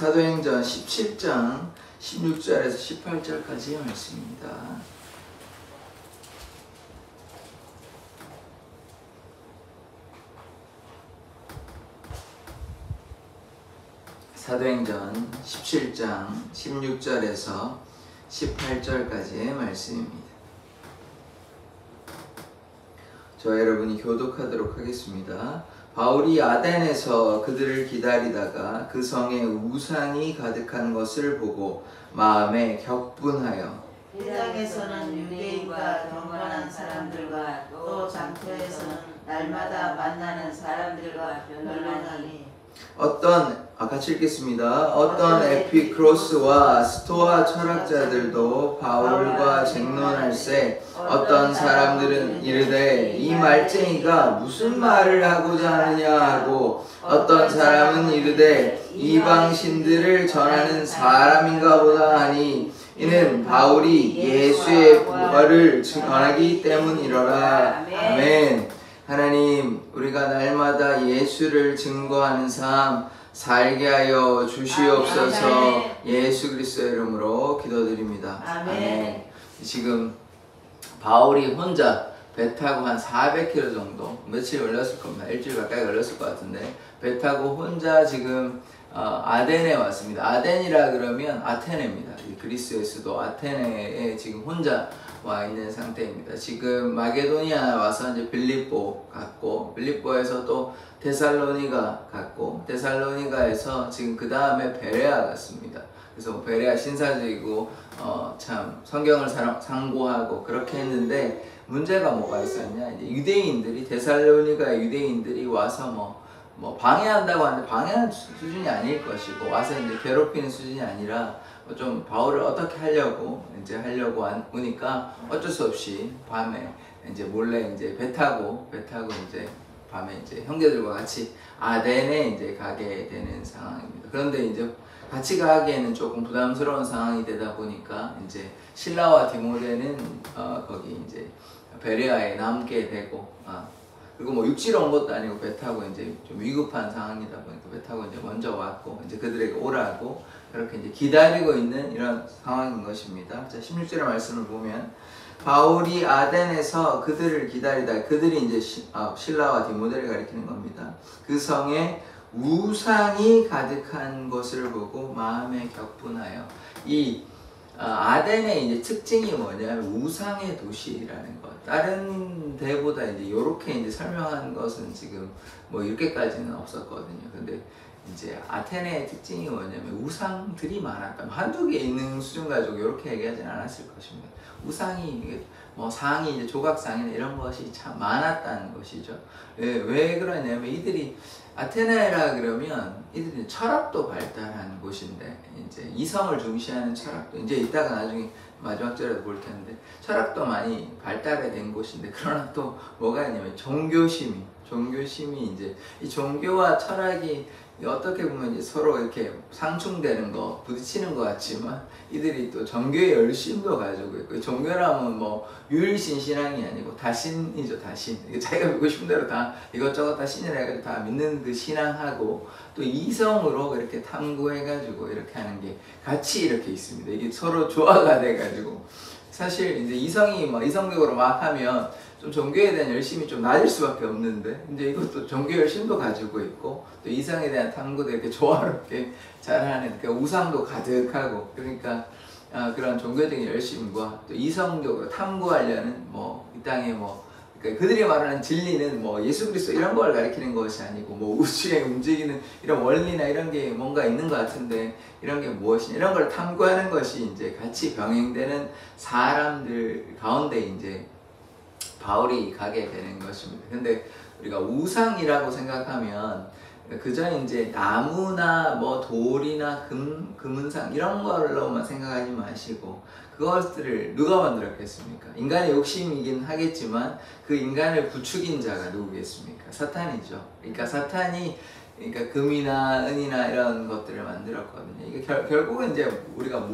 사도행전 17장 16절에서 18절까지의 말씀입니다. 사도행전 17장 16절에서 18절까지의 말씀입니다. 저와 여러분이 교독하도록 하겠습니다. 바울이 아덴에서 그들을 기다리다가 그 성에 우상이 가득한 것을 보고 마음에 격분하여 이 땅에서는 유대인과 경건한 사람들과 또 장터에서는 날마다 만나는 사람들과 변론하니 같이 읽겠습니다. 어떤 에피크로스와 스토아 철학자들도 바울과 쟁론할세 어떤 사람들은 이르되 이 말쟁이가 무슨 말을 하고자 하느냐 하고 어떤 사람은 이르되 이방신들을 전하는 사람인가 보다 하니 이는 바울이 예수의 부활을 전하기 때문이로라. 아멘. 하나님, 우리가 날마다 예수를 증거하는 삶 살게 하여 주시옵소서. 아멘. 예수 그리스도의 이름으로 기도드립니다. 아멘. 지금 바울이 혼자 배 타고 한 400km 정도, 며칠 걸렸을 겁니다. 일주일 가까이 걸렸을 것 같은데 배 타고 혼자 지금 아덴에 왔습니다. 아덴이라 그러면 아테네입니다. 그리스의 수도 아테네에 지금 혼자 와 있는 상태입니다. 지금 마게도니아 와서 이제 빌립보 갔고, 빌립보에서 또 데살로니가 갔고, 데살로니가에서 지금 그 다음에 베레아 갔습니다. 그래서 베레아 신사적이고 참 성경을 상고하고 그렇게 했는데 문제가 뭐가 있었냐? 이제 유대인들이 데살로니가 유대인들이 와서 뭐 방해한다고 하는데 방해하는 수준이 아닐 것이고 와서 이제 괴롭히는 수준이 아니라 좀 바울을 어떻게 하려고 오니까 어쩔 수 없이 밤에 이제 몰래 이제 배 타고 이제 밤에 이제 형제들과 같이 아덴에 이제 가게 되는 상황입니다. 그런데 이제 같이 가기에는 조금 부담스러운 상황이 되다 보니까 이제 실라와 디모데는 거기 이제 베레아에 남게 되고 그리고 뭐 육지로 온 것도 아니고 배 타고 이제 좀 위급한 상황이다 보니까 배 타고 이제 먼저 왔고 이제 그들에게 오라고 그렇게 이제 기다리고 있는 이런 상황인 것입니다. 자, 16절의 말씀을 보면 바울이 아덴에서 그들을 기다리다 그들이 이제 실라와 디모데를 가리키는 겁니다. 그 성에 우상이 가득한 것을 보고 마음에 격분하여 이 아덴의 이제 특징이 뭐냐면 우상의 도시라는 것. 다른 데보다 이제 이렇게 이제 설명한 것은 지금 뭐 이렇게까지는 없었거든요. 근데 이제 아테네의 특징이 뭐냐면 우상들이 많았다. 한두 개 있는 수준 가지고 이렇게 얘기하진 않았을 것입니다. 우상이 뭐 상이 이제 조각상이나 이런 것이 참 많았다는 것이죠. 왜 그러냐면 이들이 아테네라 그러면 이들이 철학도 발달한 곳인데 이제 이성을 중시하는 철학도 이제 이따가 나중에 마지막 절에도 볼 텐데 철학도 많이 발달된 곳인데 그러나 또 뭐가 있냐면 종교심이 이제 이 종교와 철학이 어떻게 보면 이제 서로 이렇게 상충되는 거, 부딪히는 것 같지만 이들이 또 종교의 열심도 가지고 있고 종교라면 뭐 유일신 신앙이 아니고 다신이죠, 다신. 자기가 믿고 싶은 대로 다 이것저것 다 신이라 해가지고 다 믿는 그 신앙하고 또 이성으로 이렇게 탐구해가지고 이렇게 하는 게 같이 이렇게 있습니다. 이게 서로 조화가 돼가지고 사실 이제 이성적으로 막 하면 좀 종교에 대한 열심이 좀 낮을 수밖에 없는데 이제 이것도 종교 열심도 가지고 있고 또 이성에 대한 탐구도 이렇게 조화롭게 잘하는 그러니까 우상도 가득하고 그러니까 그런 종교적인 열심과 또 이성적으로 탐구하려는 뭐 이 땅에 그러니까 그들이 말하는 진리는 뭐 예수 그리스도 이런 걸 가리키는 것이 아니고 뭐 우주에 움직이는 이런 원리나 이런 게 뭔가 있는 것 같은데 이런 게 무엇이냐 이런 걸 탐구하는 것이 이제 같이 병행되는 사람들 가운데 이제 바울이 가게 되는 것입니다. 근데 우리가 우상이라고 생각하면 그저 이제 나무나 뭐 돌이나 금은상 이런 걸로만 생각하지 마시고 그것들을 누가 만들었겠습니까? 인간의 욕심이긴 하겠지만 그 인간을 부추긴 자가 누구겠습니까? 사탄이죠. 그러니까 사탄이 금이나 은이나 이런 것들을 만들었거든요. 이게 결국은 이제 우리가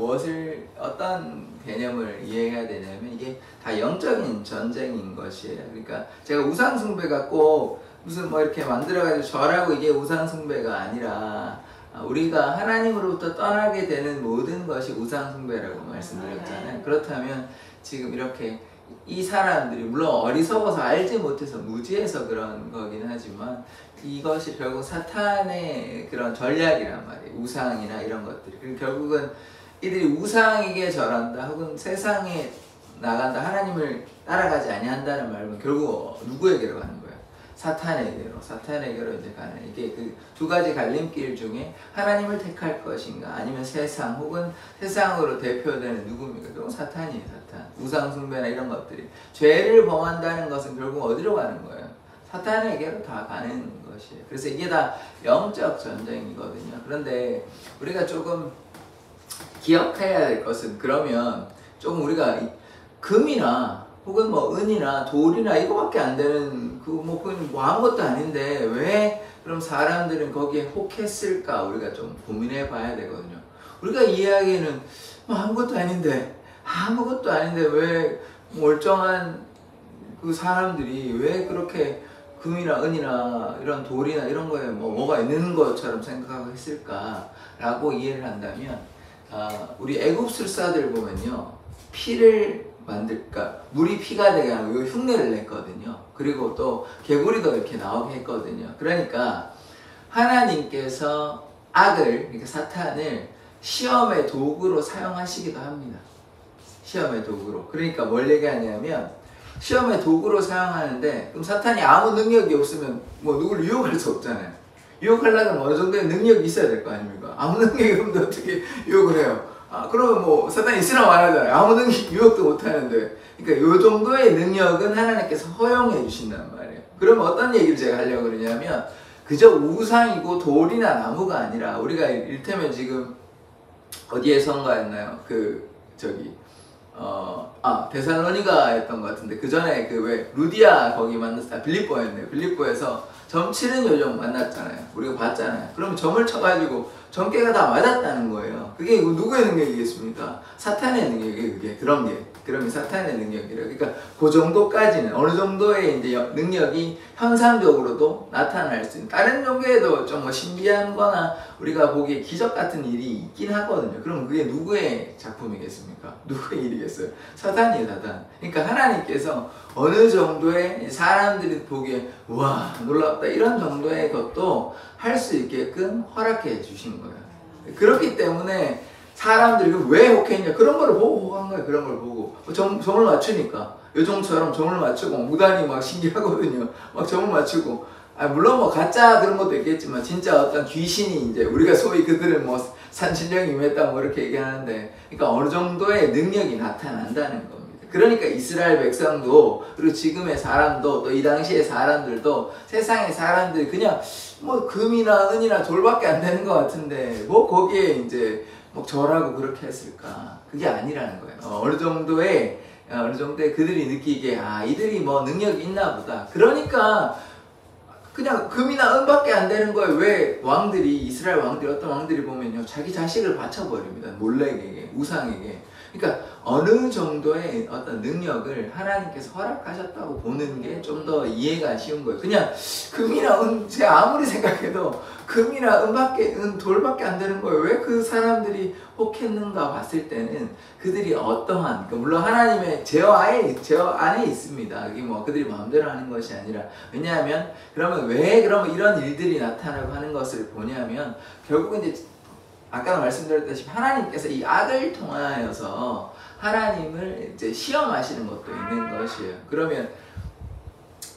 어떤 개념을 이해해야 되냐면 이게 다 영적인 전쟁인 것이에요. 그러니까 제가 우상숭배가 꼭 무슨 뭐 이렇게 만들어가지고 절하고 이게 우상숭배가 아니라 우리가 하나님으로부터 떠나게 되는 모든 것이 우상숭배라고 말씀드렸잖아요. 그렇다면 지금 이렇게 이 사람들이 물론 어리석어서 알지 못해서 무지해서 그런 거긴 하지만 이것이 결국 사탄의 그런 전략이란 말이에요. 우상이나 이런 것들이. 그리고 결국은 이들이 우상에게 절한다 혹은 세상에 나간다 하나님을 따라가지 아니한다는 말은 결국 누구에게로 가는 거예요? 사탄에게로 이제 가는, 이게 그 두 가지 갈림길 중에 하나님을 택할 것인가 아니면 세상 혹은 세상으로 대표되는 누굽니까? 결국 사탄이에요. 사탄. 우상숭배나 이런 것들이 죄를 범한다는 것은 결국 어디로 가는 거예요? 사탄에게로 다 가는 것이에요. 그래서 이게 다 영적 전쟁이거든요. 그런데 우리가 조금 기억해야 될 것은, 그러면 조금 우리가 금이나 혹은 뭐 은이나 돌이나 이거밖에 안 되는 그건 뭐 아무것도 아닌데 왜 그럼 사람들은 거기에 혹했을까 우리가 좀 고민해 봐야 되거든요. 우리가 이해하기에는 뭐 아무것도 아닌데 왜 멀쩡한 그 사람들이 왜 그렇게 금이나 은이나 이런 돌이나 이런 거에 뭐가 있는 것처럼 생각했을까라고 이해를 한다면, 우리 애굽술사들 보면요, 피를 물이 피가 되게 하고 흉내를 냈거든요. 그리고 또 개구리도 이렇게 나오게 했거든요. 그러니까 하나님께서 악을, 그러니까 사탄을 시험의 도구로 사용하시기도 합니다. 시험의 도구로. 그러니까 뭘 얘기하냐면, 시험의 도구로 사용하는데, 그럼 사탄이 아무 능력이 없으면 뭐 누구를 유혹할 수 없잖아요. 유혹하려면 어느 정도의 능력이 있어야 될 거 아닙니까? 아무 능력이 없는데 어떻게 유혹을 해요? 그러면 뭐 사탄이 있으나 말하잖아요. 아무 능력 유혹도 못 하는데. 그러니까 요 정도의 능력은 하나님께서 허용해 주신단 말이에요. 그러면 어떤 얘기를 제가 하려고 그러냐면, 그저 우상이고 돌이나 나무가 아니라, 우리가 이를테면 지금 어디에선가였나요? 데살로니가였던 것 같은데, 그 전에 루디아 거기 만났어요. 빌립보였네요. 빌립보에서 점 치는 요정 만났잖아요. 우리가 봤잖아요. 그러면 점을 쳐가지고 점괘가 다 맞았다는 거예요. 그게 누구의 능력이겠습니까? 사탄의 능력이에요. 그런 게 사탄의 능력이래요. 그러니까 그 정도까지는, 어느 정도의 이제 능력이 현상적으로도 나타날 수 있는, 다른 종교에도 좀 뭐 신비한 거나 우리가 보기에 기적 같은 일이 있긴 하거든요. 그럼 그게 누구의 작품이겠습니까? 누구의 일이겠어요? 사탄이에요, 사탄. 그러니까 하나님께서 어느 정도의 사람들이 보기에 와 놀랍다 이런 정도의 것도 할 수 있게끔 허락해 주신 거예요. 그렇기 때문에 사람들이 왜 혹했냐, 그런 걸 보고 혹한 거예요. 그런 걸 보고 점을 맞추니까, 요정처럼 점을 맞추고 무단히 막 신기하거든요. 막 점을 맞추고, 물론 뭐 가짜 그런 것도 있겠지만 진짜 어떤 귀신이, 이제 우리가 소위 그들은 뭐 산신령이 임했다 뭐 이렇게 얘기하는데, 그러니까 어느 정도의 능력이 나타난다는 겁니다. 그러니까 이스라엘 백성도, 그리고 지금의 사람도, 또 이 당시의 사람들도, 세상의 사람들이 그냥 뭐 금이나 은이나 돌밖에 안 되는 것 같은데 뭐 거기에 이제 뭐 절하고 그렇게 했을까? 그게 아니라는 거예요. 어느 정도의 그들이 느끼기에 이들이 뭐 능력이 있나 보다. 그러니까 그냥 금이나 은밖에 안 되는 거예요. 왜 이스라엘 왕들이, 어떤 왕들이 보면요, 자기 자식을 바쳐버립니다. 몰렉에게, 우상에게. 그러니까 어느 정도의 어떤 능력을 하나님께서 허락하셨다고 보는 게 좀 더 이해가 쉬운 거예요. 그냥 금이나 은, 제가 아무리 생각해도 금이나 돌밖에 안 되는 거예요. 왜 그 사람들이 혹했는가 봤을 때는 그들이 어떠한, 물론 하나님의 제어 안에 있습니다. 이게 뭐 그들이 마음대로 하는 것이 아니라, 왜냐하면 그러면 이런 일들이 나타나고 하는 것을 보냐면, 결국은 이제 아까 말씀드렸다시피 하나님께서 이 악을 통하여서 하나님을 이제 시험하시는 것도 있는 것이에요. 그러면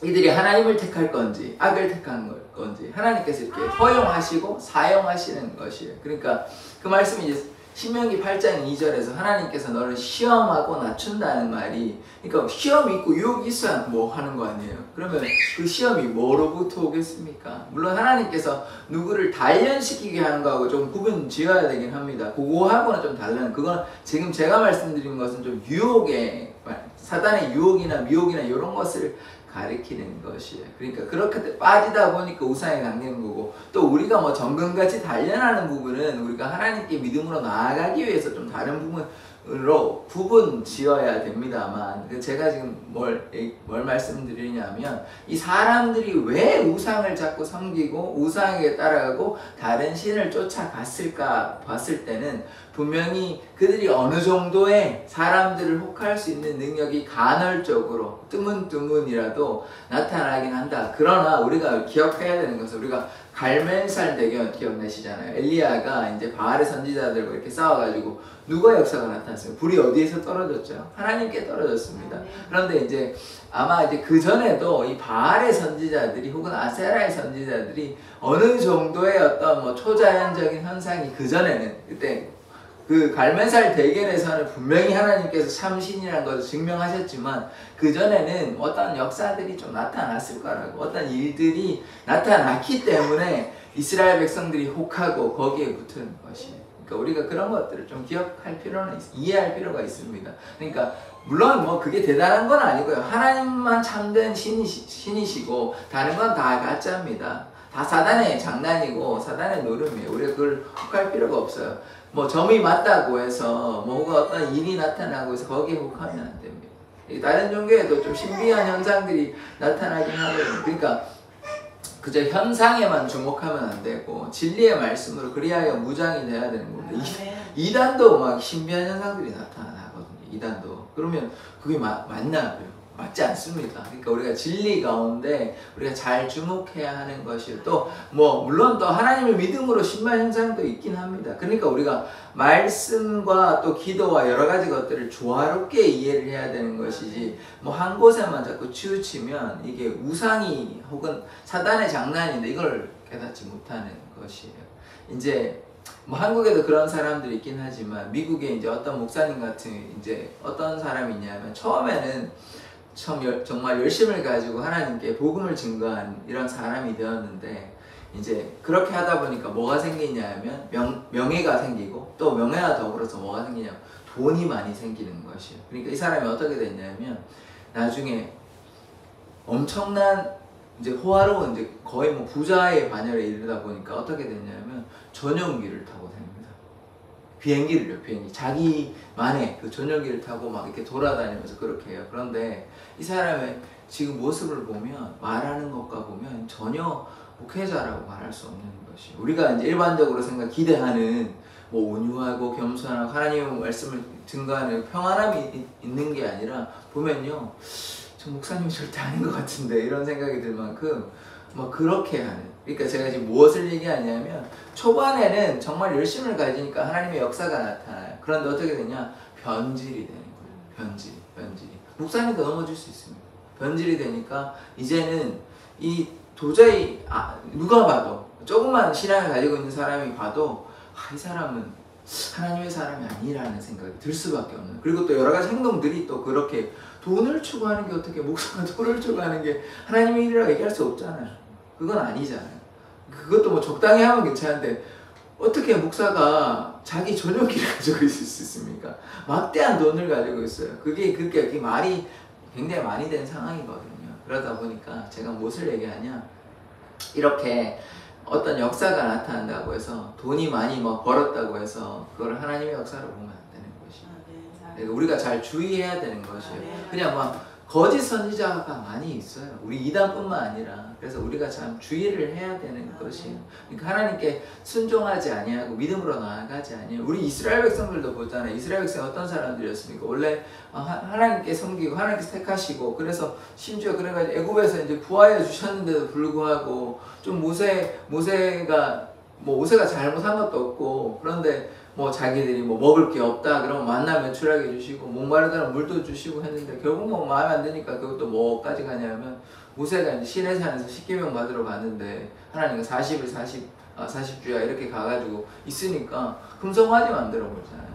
이들이 하나님을 택할 건지 악을 택한 건지 하나님께서 이렇게 허용하시고 사용하시는 것이에요. 그러니까 그 말씀이 이제 신명기 8장 2절에서 하나님께서 너를 시험하고 낮춘다는 말이, 그러니까 시험이 있고 유혹이 있어야 뭐 하는 거 아니에요. 그러면 그 시험이 뭐로부터 오겠습니까? 물론 하나님께서 누구를 단련시키게 하는 거하고 좀 구분 지어야 되긴 합니다. 그거하고는 좀 다른, 그건 지금 제가 말씀드린 것은 좀 사단의 유혹이나 미혹이나 이런 것을 가리키는 것이에요. 그러니까 그렇게 빠지다 보니까 우상에 당기는 거고, 또 우리가 뭐 정금같이 단련하는 부분은 우리가 하나님께 믿음으로 나아가기 위해서 좀 다른 부분, 로 구분 지어야 됩니다만 제가 지금 뭘 말씀드리냐면 이 사람들이 왜 우상을 자꾸 섬기고 우상에게 따라가고 다른 신을 쫓아갔을까 봤을 때는 분명히 그들이 어느 정도의 사람들을 혹할 수 있는 능력이 간헐적으로 뜨문뜨문이라도 나타나긴 한다. 그러나 우리가 기억해야 되는 것은 우리가 갈멜살 대견 기억나시잖아요. 엘리야가 이제 바알의 선지자들과 이렇게 싸워가지고 누가 역사가 나타났어요? 불이 어디에서 떨어졌죠? 하나님께 떨어졌습니다. 그런데 이제 아마 이제 그 전에도 이 바알의 선지자들이 혹은 아세라의 선지자들이 어느 정도의 어떤 뭐 초자연적인 현상이 그 전에는 그때 그 갈멜살 대견에서는 분명히 하나님께서 참신이라는 것을 증명하셨지만 그 전에는 어떤 역사들이 좀 나타났을 거라고 어떤 일들이 나타났기 때문에 이스라엘 백성들이 혹하고 거기에 붙은 것이에요. 그러니까 우리가 그런 것들을 좀 기억할 필요는 이해할 필요가 있습니다. 그러니까 물론 뭐 그게 대단한 건 아니고요. 하나님만 참된 신이시고 다른 건 다 가짜입니다. 다 사단의 장난이고 사단의 노름이에요. 우리가 그걸 혹할 필요가 없어요. 뭐 점이 맞다고 해서 뭐가 어떤 일이 나타나고 해서 거기에 혹하면 안 됩니다. 다른 종교에도 좀 신비한 현상들이 나타나긴 하거든요. 그러니까 그저 현상에만 주목하면 안 되고 진리의 말씀으로 그리하여 무장이 돼야 되는 겁니다. 이단도 막 신비한 현상들이 나타나거든요. 이단도. 그러면 그게 맞나요? 맞지 않습니다. 그러니까 우리가 진리 가운데 우리가 잘 주목해야 하는 것이 또 뭐 물론 또 하나님을 믿음으로 신비한 현상도 있긴 합니다. 그러니까 우리가 말씀과 또 기도와 여러 가지 것들을 조화롭게 이해를 해야 되는 것이지 뭐 한 곳에만 자꾸 치우치면 이게 우상이 혹은 사단의 장난인데 이걸 깨닫지 못하는 것이에요. 이제 뭐 한국에도 그런 사람들이 있긴 하지만 미국에 이제 어떤 목사님 같은 이제 어떤 사람이 있냐면 처음에는 정말 열심을 가지고 하나님께 복음을 증거한 이런 사람이 되었는데 이제 그렇게 하다 보니까 뭐가 생기냐면 명예가 생기고 또 명예와 더불어서 뭐가 생기냐면 돈이 많이 생기는 것이에요. 그러니까 이 사람이 어떻게 됐냐면 나중에 엄청난 이제 호화로운 이제 거의 뭐 부자의 반열에 이르다 보니까 어떻게 됐냐면 전용기를 타고 다닙니다. 비행기를요, 비행기. 자기만의 그 전용기를 타고 막 이렇게 돌아다니면서 그렇게 해요. 그런데 이 사람의 지금 모습을 보면 말하는 것과 보면 전혀 목회자라고 말할 수 없는 것이 우리가 이제 일반적으로 기대하는 뭐 온유하고 겸손하고 하나님의 말씀을 증거하는 평안함이 있는 게 아니라 보면요 저 목사님이 절대 아닌 것 같은데 이런 생각이 들 만큼 뭐 그렇게 하는 그러니까 제가 지금 무엇을 얘기하냐면 초반에는 정말 열심을 가지니까 하나님의 역사가 나타나요. 그런데 어떻게 되냐 변질이 되는 거예요. 변질이 목사님도 넘어질 수 있습니다. 변질이 되니까 이제는 이 도저히 누가 봐도 조금만 신앙을 가지고 있는 사람이 봐도 이 사람은 하나님의 사람이 아니라는 생각이 들 수밖에 없는 그리고 또 여러 가지 행동들이 또 그렇게 돈을 추구하는 게 어떻게 목사가 돈을 추구하는 게 하나님의 일이라고 얘기할 수 없잖아요. 그건 아니잖아요. 그것도 뭐 적당히 하면 괜찮은데 어떻게 목사가 자기 전용기를 가지고 있을 수 있습니까? 막대한 돈을 가지고 있어요. 그게 말이 굉장히 많이 된 상황이거든요. 그러다 보니까 제가 무엇을 얘기하냐 이렇게 어떤 역사가 나타난다고 해서 돈이 많이 벌었다고 해서 그걸 하나님의 역사로 보면 안 되는 것이에요. 그러니까 우리가 잘 주의해야 되는 것이에요. 그냥 막 거짓 선지자가 많이 있어요. 우리 이단뿐만 아니라. 그래서 우리가 참 주의를 해야 되는 것이에요. 그러니까 하나님께 순종하지 아니하고 믿음으로 나아가지 아니하고 우리 이스라엘 백성들도 보잖아요. 이스라엘 백성이 어떤 사람들이었습니까? 원래 하나님께 섬기고 하나님께 택하시고 그래서 심지어 그래가지고 애굽에서 이제 구하여 주셨는데도 불구하고 좀 모세가 잘못한 것도 없고 그런데 뭐 자기들이 먹을 게 없다 그러면 만나 매출하게 주시고 목마르다면 물도 주시고 했는데 결국 마음에 안 드니까 그것도 뭐까지 가냐면 모세가 이제 시내산에서 십계명 받으러 갔는데 하나님과 40주야 이렇게 가가지고 있으니까 금송아지 만들어 버리잖아요.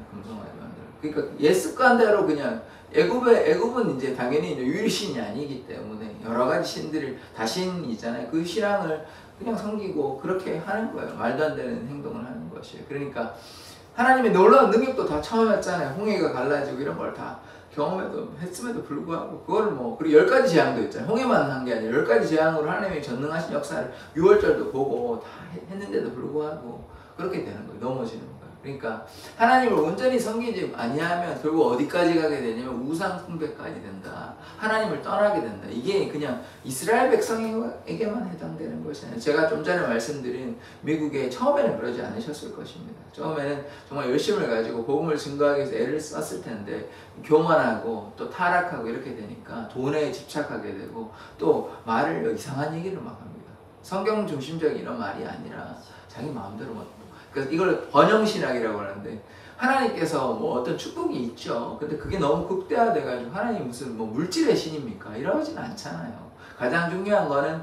그러니까 옛 습관대로 그냥 애굽은 이제 당연히 유일신이 아니기 때문에 여러 가지 신들을 다신이잖아요. 그 신앙을 그냥 섬기고 그렇게 하는 거예요. 말도 안 되는 행동을 하는 것이에요. 그러니까 하나님의 놀라운 능력도 다 처음했잖아요. 홍해가 갈라지고 이런 걸 다 했음에도 불구하고 그거를 그리고 10가지 재앙도 있잖아요. 홍해만 한 게 아니라 10가지 재앙으로 하나님의 전능하신 역사를 6월절도 보고 다 했는데도 불구하고 그렇게 되는 거예요. 넘어지는 거예요. 그러니까 하나님을 온전히 섬기지 아니하면 결국 어디까지 가게 되냐면 우상 숭배까지 된다. 하나님을 떠나게 된다. 이게 그냥 이스라엘 백성에게만 해당되는 것이 아니라 제가 좀 전에 말씀드린 미국에 처음에는 그러지 않으셨을 것입니다. 처음에는 정말 열심을 가지고 복음을 증거하기 위해서 애를 썼을 텐데 교만하고 또 타락하고 이렇게 되니까 돈에 집착하게 되고 또 말을 이상한 얘기를 막 합니다. 성경 중심적인 이런 말이 아니라 자기 마음대로 막 그래서 이걸 번영신학이라고 하는데 하나님께서 뭐 어떤 축복이 있죠. 근데 그게 너무 극대화돼가지고 하나님 무슨 뭐 물질의 신입니까? 이러지는 않잖아요. 가장 중요한 거는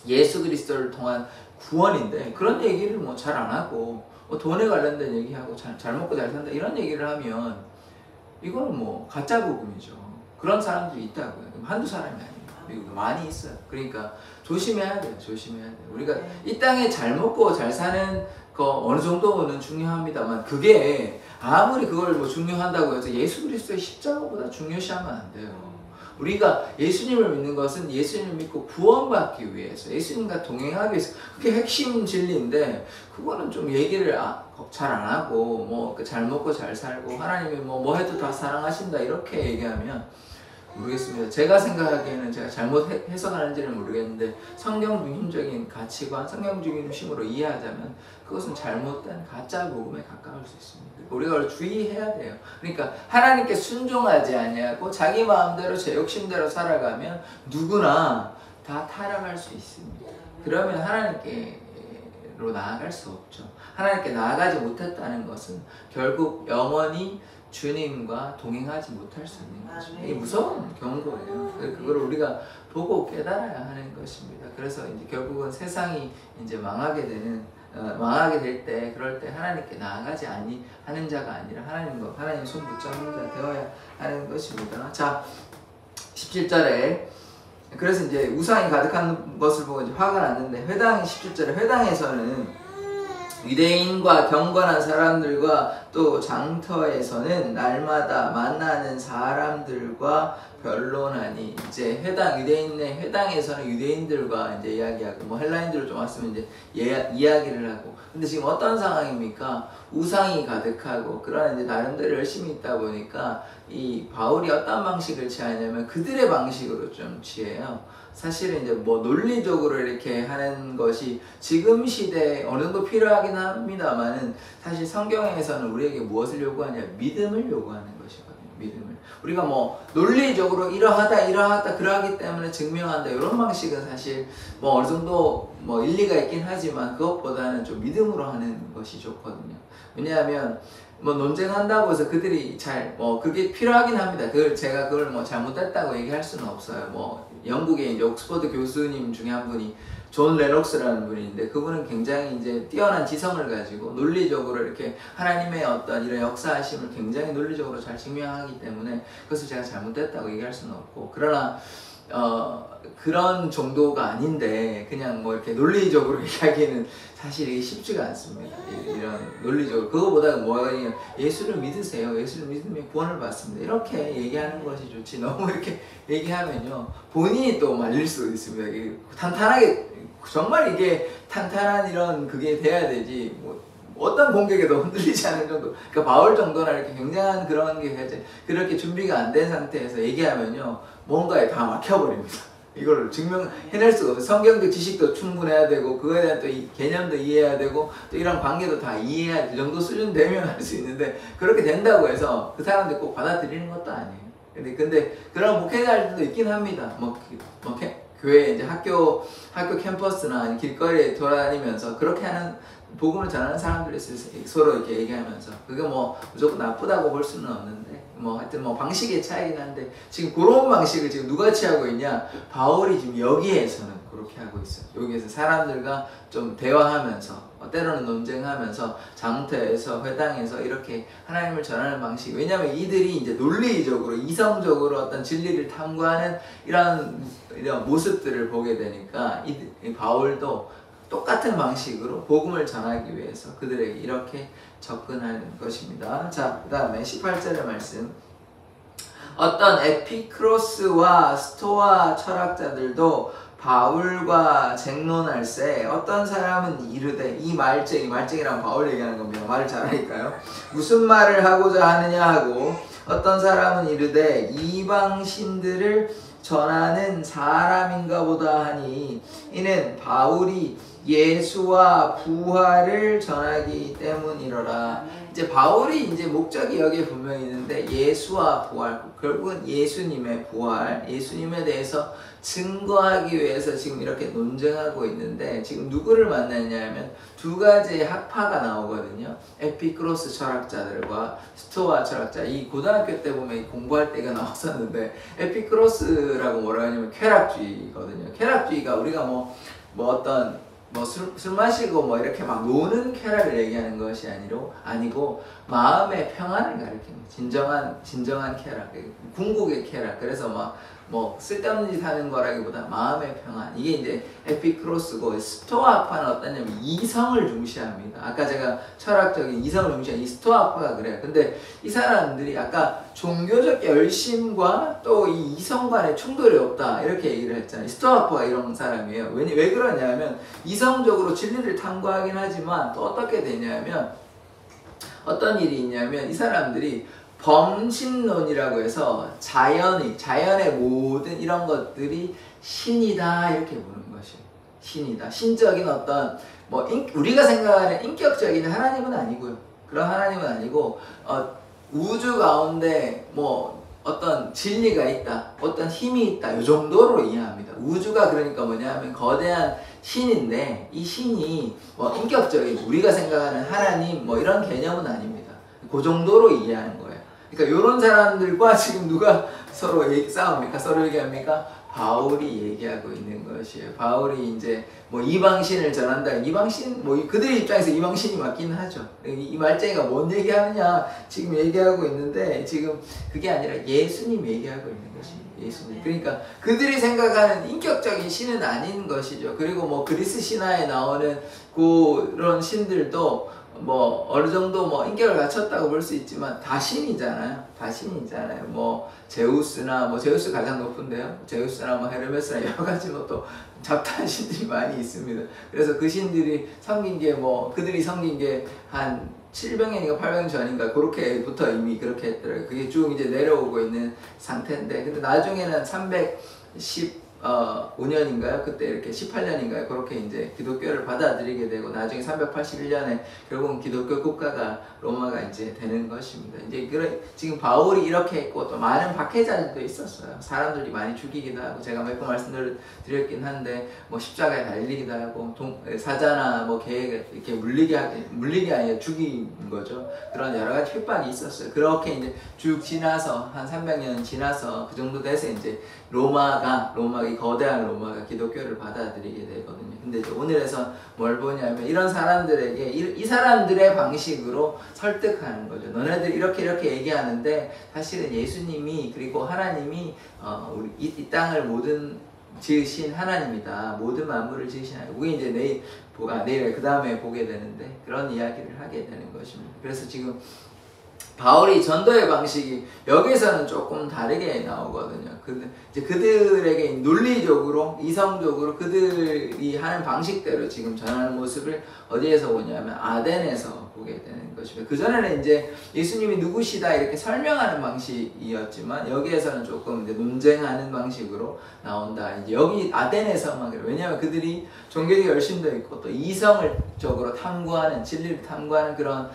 예수 그리스도를 통한 구원인데 그런 얘기를 뭐 잘 안 하고 뭐 돈에 관련된 얘기하고 잘 먹고 잘 산다 이런 얘기를 하면 이거는 뭐 가짜 복음이죠. 그런 사람들이 있다고요. 한두 사람이 아닙니다. 미국에 많이 있어요. 그러니까 조심해야 돼요. 조심해야 돼요. 우리가 이 땅에 잘 먹고 잘 사는 어느 정도는 중요합니다만 그게 아무리 그걸 뭐 중요한다고 해서 예수 그리스도의 십자가보다 중요시하면 안 돼요. 우리가 예수님을 믿는 것은 예수님을 믿고 구원받기 위해서 예수님과 동행하기 위해서 그게 핵심 진리인데 그거는 좀 얘기를 잘 안 하고 뭐 잘 먹고 잘 살고 하나님이 뭐 해도 다 사랑하신다 이렇게 얘기하면 모르겠습니다. 제가 생각하기에는 제가 잘못 해석하는지는 모르겠는데 성경 중심적인 가치관, 성경 중심으로 이해하자면 그것은 잘못된 가짜 복음에 가까울 수 있습니다. 우리가 그걸 주의해야 돼요. 그러니까 하나님께 순종하지 아니하고 자기 마음대로 제 욕심대로 살아가면 누구나 다 타락할 수 있습니다. 그러면 하나님께로 나아갈 수 없죠. 하나님께 나아가지 못했다는 것은 결국 영원히 주님과 동행하지 못할 수 있는 것입니다. 이게 무서운 경고예요. 그걸 우리가 보고 깨달아야 하는 것입니다. 그래서 이제 결국은 세상이 이제 망하게 될 때, 그럴 때 하나님께 나아가지 하는 자가 아니라 하나님 손 붙잡는 자 되어야 하는 것입니다. 자, 17절에 그래서 이제 우상이 가득한 것을 보고 이제 화가 났는데 17절에 회당에서는 유대인과 경건한 사람들과 또 장터에서는 날마다 만나는 사람들과 변론하니 이제 유대인의 회당에서는 유대인들과 이제 이야기하고 뭐 헬라인들로 좀 왔으면 이제 이야기를 하고 근데 지금 어떤 상황입니까? 우상이 가득하고 그런 이제 나름대로 열심히 있다 보니까 이 바울이 어떤 방식을 취하냐면 그들의 방식으로 좀 취해요. 사실은 이제 뭐 논리적으로 이렇게 하는 것이 지금 시대에 어느 정도 필요하긴 합니다만은 사실 성경에서는 우리에게 무엇을 요구하냐? 믿음을 요구하는 것이거든요. 믿음을. 우리가 뭐 논리적으로 이러하다 그러하기 때문에 증명한다 이런 방식은 사실 뭐 어느 정도 뭐 일리가 있긴 하지만 그것보다는 좀 믿음으로 하는 것이 좋거든요. 왜냐하면 뭐 논쟁한다고 해서 그들이 그게 필요하긴 합니다. 제가 그걸 뭐 잘못했다고 얘기할 수는 없어요. 뭐 영국의 이제 옥스퍼드 교수님 중에 한 분이 존 레녹스라는 분인데 그분은 굉장히 이제 뛰어난 지성을 가지고 논리적으로 이렇게 하나님의 어떤 이런 역사하심을 굉장히 논리적으로 잘 증명하기 때문에 그것을 제가 잘못했다고 얘기할 수는 없고 그러나 그런 정도가 아닌데 그냥 뭐 이렇게 논리적으로 얘기하기에는 사실 이게 쉽지가 않습니다. 이런 논리적으로 그거보다 뭐냐면 예수를 믿으세요. 예수를 믿으면 구원을 받습니다. 이렇게 얘기하는 것이 좋지 너무 이렇게 얘기하면요 본인이 또 말릴 수도 있습니다. 이게 탄탄하게 정말 이게 탄탄한 이런 그게 돼야 되지 뭐 어떤 공격에도 흔들리지 않은 정도 그러니까 바울 정도나 이렇게 굉장한 그런 게 이제 그렇게 준비가 안 된 상태에서 얘기하면요 뭔가에 다 막혀버립니다. 이걸 증명해낼 수가 없어요. 성경적 지식도 충분해야 되고 그거에 대한 또 개념도 이해해야 되고 또 이런 관계도 다 이해해야 그 정도 수준 되면 할 수 있는데 그렇게 된다고 해서 그 사람들 꼭 받아들이는 것도 아니에요. 근데 그런 목회자들도 있긴 합니다. 교회 이제 학교 캠퍼스나 길거리에 돌아다니면서 그렇게 하는 복음을 전하는 사람들이 있어요. 서로 이렇게 얘기하면서 그게 뭐 무조건 나쁘다고 볼 수는 없는데 뭐 하여튼 뭐 방식의 차이긴 한데 지금 그런 방식을 지금 누가 취하고 있냐? 바울이 지금 여기에서는 그렇게 하고 있어요. 여기에서 사람들과 좀 대화하면서 때로는 논쟁하면서 장터에서 회당에서 이렇게 하나님을 전하는 방식. 왜냐하면 이들이 이제 논리적으로 이성적으로 어떤 진리를 탐구하는 이런 모습들을 보게 되니까 이 바울도 똑같은 방식으로 복음을 전하기 위해서 그들에게 이렇게 접근하는 것입니다. 자, 그 다음에 18절의 말씀. 어떤 에피크로스와 스토아 철학자들도 바울과 쟁론할세 어떤 사람은 이르되 이 말쟁이란 바울 얘기하는 겁니다. 말을 잘하니까요. 무슨 말을 하고자 하느냐 하고 어떤 사람은 이르되 이방신들을 전하는 사람인가 보다 하니 이는 바울이 예수와 부활을 전하기 때문이로라. 이제 바울이 이제 목적이 여기에 분명히 있는데 예수와 부활, 결국은 예수님의 부활, 예수님에 대해서 증거하기 위해서 지금 이렇게 논쟁하고 있는데 지금 누구를 만났냐면 두 가지의 학파가 나오거든요. 에피크로스 철학자들과 스토아 철학자. 이 고등학교 때 보면 공부할 때가 나왔었는데 에피크로스라고 뭐라 하냐면 쾌락주의거든요. 쾌락주의가 우리가 술 마시고 뭐 이렇게 막 노는 쾌락을 얘기하는 것이 아니고 마음의 평안을 가리킵니다. 진정한 쾌락, 궁극의 쾌락. 그래서 뭐 쓸데없는 짓 하는 거라기보다 마음의 평안. 이게 이제 에피크로스고 스토아 학파는 어떠냐면 이성을 중시합니다. 아까 제가 철학적인 이성을 중시한 이 스토아 학파가 그래요. 근데 이 사람들이 아까 종교적 열심과 또 이 이성 간의 충돌이 없다 이렇게 얘기를 했잖아요. 스토아 학파가 이런 사람이에요. 왜 그러냐면 이성적으로 진리를 탐구하긴 하지만 또 어떻게 되냐면 어떤 일이 있냐면 이 사람들이 범신론이라고 해서 자연의 모든 이런 것들이 신이다 이렇게 보는 것이에요. 신이다. 신적인 어떤 우리가 생각하는 인격적인 하나님은 아니고요. 그런 하나님은 아니고 우주 가운데 어떤 진리가 있다, 어떤 힘이 있다 이 정도로 이해합니다. 우주가 그러니까 뭐냐면 거대한 신인데 이 신이 인격적인 우리가 생각하는 하나님 이런 개념은 아닙니다. 그 정도로 이해하는 거예요. 그러니까 이런 사람들과 지금 누가 서로 싸웁니까? 서로 얘기합니까? 바울이 얘기하고 있는 것이에요. 바울이 이제 이방신을 전한다. 이방신 그들 입장에서 이방신이 맞긴 하죠. 이 말쟁이가 뭔 얘기하느냐 지금 얘기하고 있는데 지금 그게 아니라 예수님 얘기하고 있는 것입니다. 예수님. 그러니까 그들이 생각하는 인격적인 신은 아닌 것이죠. 그리고 그리스 신화에 나오는 그런 신들도 어느 정도 인격을 갖췄다고 볼 수 있지만 다 신이잖아요. 제우스나 제우스 가장 높은데요. 제우스나 헤르메스나 여러 가지 또 잡다한 신들이 많이 있습니다. 그래서 그 신들이 섬긴 게 그들이 섬긴 게 한 700년인가 800년 전인가 그렇게부터 이미 그렇게 했더라고요. 그게 쭉 이제 내려오고 있는 상태인데 근데 나중에는 315년인가요? 그때 이렇게 18년인가요? 그렇게 이제 기독교를 받아들이게 되고 나중에 381년에 결국은 기독교 국가가 로마가 이제 되는 것입니다. 이제 지금 바울이 이렇게 했고 또 많은 박해자들도 있었어요. 사람들이 많이 죽이기도 하고 제가 몇 번 말씀드렸긴 한데 십자가에 달리기도 하고 사자나 계획을 이렇게 물리게 아니라 죽인 거죠. 그런 여러 가지 핍박이 있었어요. 그렇게 이제 쭉 지나서 한 300년 지나서 그 정도 돼서 이제 로마가 이 거대한 로마가 기독교를 받아들이게 되거든요. 근데 이제 오늘에서 뭘 보냐면 이런 사람들에게 이 사람들의 방식으로 설득하는 거죠. 너네들 이렇게 얘기하는데 사실은 예수님이 그리고 하나님이 이 땅을 모든 지으신 하나님이다. 모든 만물을 지으신 하나님. 그게 이제 내일 그 다음에 보게 되는데 그런 이야기를 하게 되는 것입니다. 그래서 지금 바울이 전도의 방식이 여기서는 조금 다르게 나오거든요. 이제 그들에게 논리적으로, 이성적으로 그들이 하는 방식대로 지금 전하는 모습을 어디에서 보냐면 아덴에서 보게 되는 것입니다. 그전에는 이제 예수님이 누구시다 이렇게 설명하는 방식이었지만 여기에서는 조금 이제 논쟁하는 방식으로 나온다. 이제 여기 아덴에서만 그래요. 왜냐하면 그들이 종교적 열심도 있고 또 이성적으로 탐구하는, 진리를 탐구하는 그런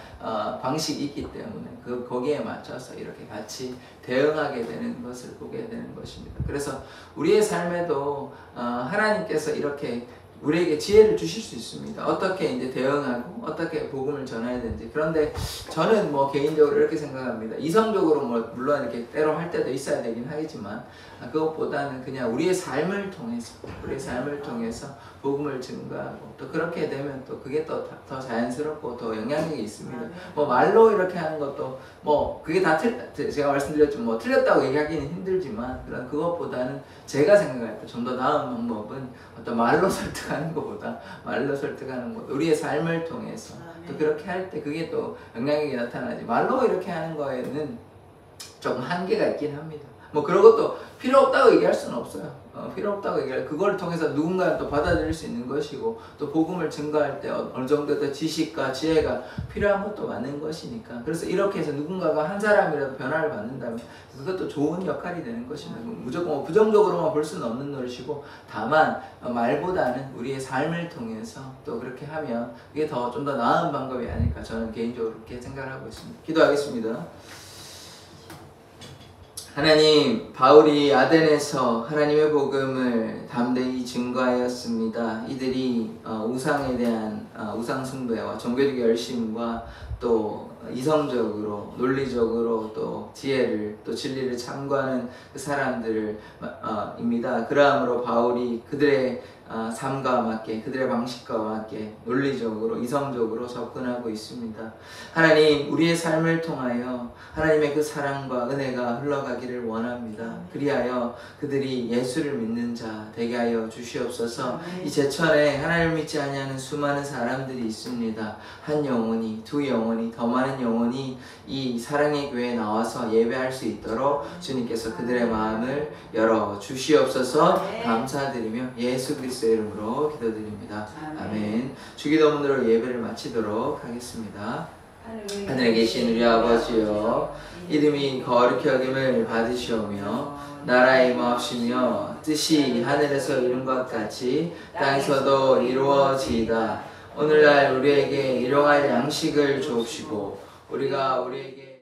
방식이 있기 때문에 거기에 맞춰서 이렇게 같이 대응하게 되는 것을 보게 되는 것입니다. 그래서 우리의 삶에도 하나님께서 이렇게 우리에게 지혜를 주실 수 있습니다. 어떻게 이제 대응하고 어떻게 복음을 전해야 되는지. 그런데 저는 개인적으로 이렇게 생각합니다. 이성적으로 물론 이렇게 때로 할 때도 있어야 되긴 하겠지만 그것보다는 그냥 우리의 삶을 통해서 복음을 증거하고 또 그렇게 되면 또 그게 또 더 자연스럽고 더 영향력이 있습니다. 말로 이렇게 하는 것도 그게 다 제가 말씀드렸지만 틀렸다고 얘기하기는 힘들지만 그것보다는 제가 생각할 때 좀 더 나은 방법은 어떤 말로 설득하는 것보다 우리의 삶을 통해서 또 그렇게 할 때 그게 또 영향력이 나타나지. 말로 이렇게 하는 거에는 조금 한계가 있긴 합니다. 뭐 그런 것도 필요 없다고 얘기할 수는 없어요. 필요 없다고 얘기할, 그걸 통해서 누군가는 또 받아들일 수 있는 것이고, 또 복음을 증거할 때 어느 정도 더 지식과 지혜가 필요한 것도 맞는 것이니까. 그래서 이렇게 해서 누군가가 한 사람이라도 변화를 받는다면 그것도 좋은 역할이 되는 것입니다. 무조건 부정적으로만 볼 수는 없는 노릇이고, 다만 말보다는 우리의 삶을 통해서 또 그렇게 하면 그게 더 좀 더 나은 방법이 아닐까, 저는 개인적으로 그렇게 생각을 하고 있습니다. 기도하겠습니다. 하나님, 바울이 아덴에서 하나님의 복음을 담대히 증거하였습니다. 이들이 우상에 대한 우상 숭배와 종교적 열심과 또 이성적으로, 논리적으로 또 지혜를, 또 진리를 참고하는 그 사람들입니다. 그러므로 바울이 그들의 삶과 맞게, 그들의 방식과 맞게 논리적으로, 이성적으로 접근하고 있습니다. 하나님, 우리의 삶을 통하여 하나님의 그 사랑과 은혜가 흘러가기를 원합니다. 그리하여 그들이 예수를 믿는 자 되게 하여 주시옵소서. 이 제천에 하나님을 믿지 아니하는 수많은 사람들이 있습니다. 한 영혼이, 두 영혼이, 더 많은 영혼이 이 사랑의 교회에 나와서 예배할 수 있도록 주님께서 그들의 마음을 열어 주시옵소서. 감사드리며 예수 그리스도의 이름으로 기도드립니다. 아멘. 주기도문으로 예배를 마치도록 하겠습니다. 하늘에 계신 우리 아버지여, 이름이 거룩히 여김을 받으시오며 나라의 임하옵시며 뜻이 하늘에서 이룬 것 같이 땅에서도 이루어지이다. 오늘날 우리에게 일용할 양식을 주옵시고 우리가 우리에게